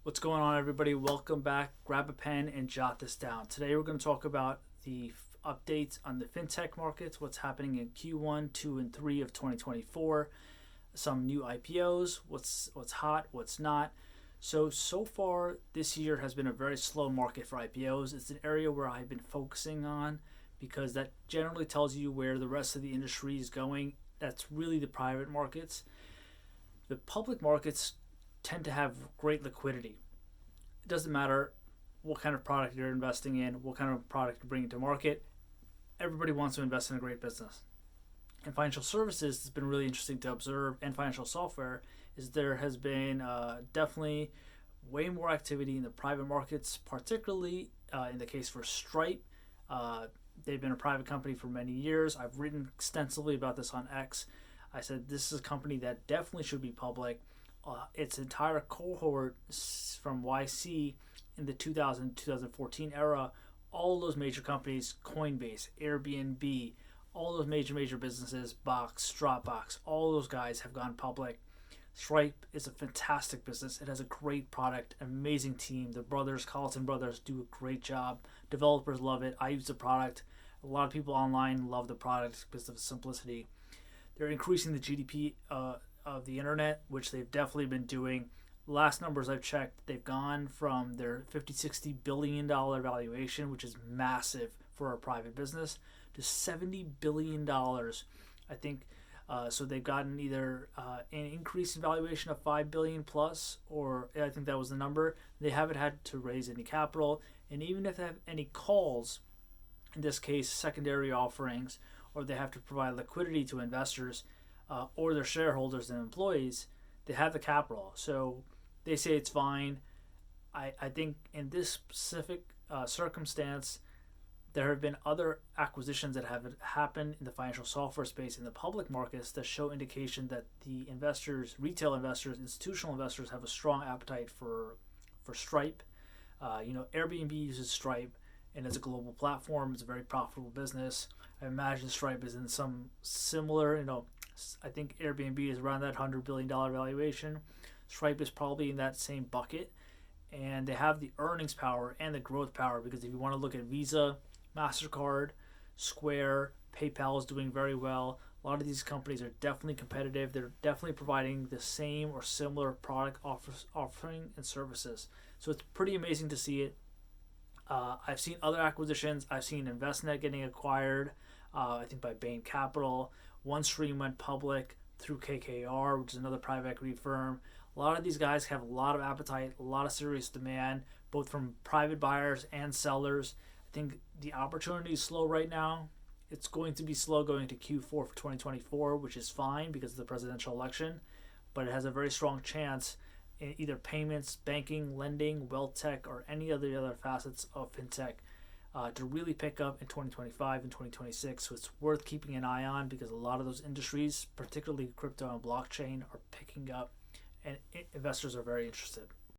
What's going on, everybody? Welcome back. Grab a pen and jot this down. Today we're going to talk about the updates on the Fintech markets, what's happening in Q1, 2, and 3 of 2024, some new IPOs, what's hot, what's not. So far this year has been a very slow market for IPOs. It's an area where I've been focusing on because that generally tells you where the rest of the industry is going. That's really the private markets. The public markets tend to have great liquidity. It doesn't matter what kind of product you're investing in, what kind of product you're bringing to market. Everybody wants to invest in a great business. In financial services, it's been really interesting to observe, and financial software, is there has been definitely way more activity in the private markets, particularly in the case for Stripe. They've been a private company for many years. I've written extensively about this on X. I said this is a company that definitely should be public. Its entire cohort from YC in the 2014 era, all those major companies, Coinbase, Airbnb, all those major businesses, Box, Dropbox, all those guys have gone public. Stripe is a fantastic business. It has a great product, amazing team. The Colleton brothers, do a great job. Developers love it. I use the product. A lot of people online love the product because of its simplicity. They're increasing the GDP of the internet, which they've definitely been doing. Last numbers I've checked, they've gone from their $50-60 billion valuation, which is massive for a private business, to $70 billion. I think so they've gotten either an increase in valuation of $5 billion plus, or I think that was the number. They haven't had to raise any capital, and even if they have any calls, in this case secondary offerings, or they have to provide liquidity to investors or their shareholders and employees, they have the capital. So they say it's fine. I think in this specific circumstance, there have been other acquisitions that have happened in the financial software space in the public markets that show indication that the investors, retail investors, institutional investors, have a strong appetite for Stripe. Airbnb uses Stripe, and it's a global platform. It's a very profitable business. I imagine Stripe is in some similar, I think Airbnb is around that $100 billion valuation. Stripe is probably in that same bucket. And they have the earnings power and the growth power, because if you want to look at Visa, MasterCard, Square, PayPal is doing very well. A lot of these companies are definitely competitive. They're definitely providing the same or similar product offering and services. So it's pretty amazing to see it. I've seen other acquisitions. I've seen Envestnet getting acquired, I think by Bain Capital. OneStream went public through KKR, which is another private equity firm. A lot of these guys have a lot of appetite, a lot of serious demand, both from private buyers and sellers. I think the opportunity is slow right now. It's going to be slow going to Q4 for 2024, which is fine because of the presidential election, but it has a very strong chance in either payments, banking, lending, wealth tech, or any of the other facets of fintech to really pick up in 2025 and 2026. So it's worth keeping an eye on, because a lot of those industries, particularly crypto and blockchain, are picking up, and investors are very interested.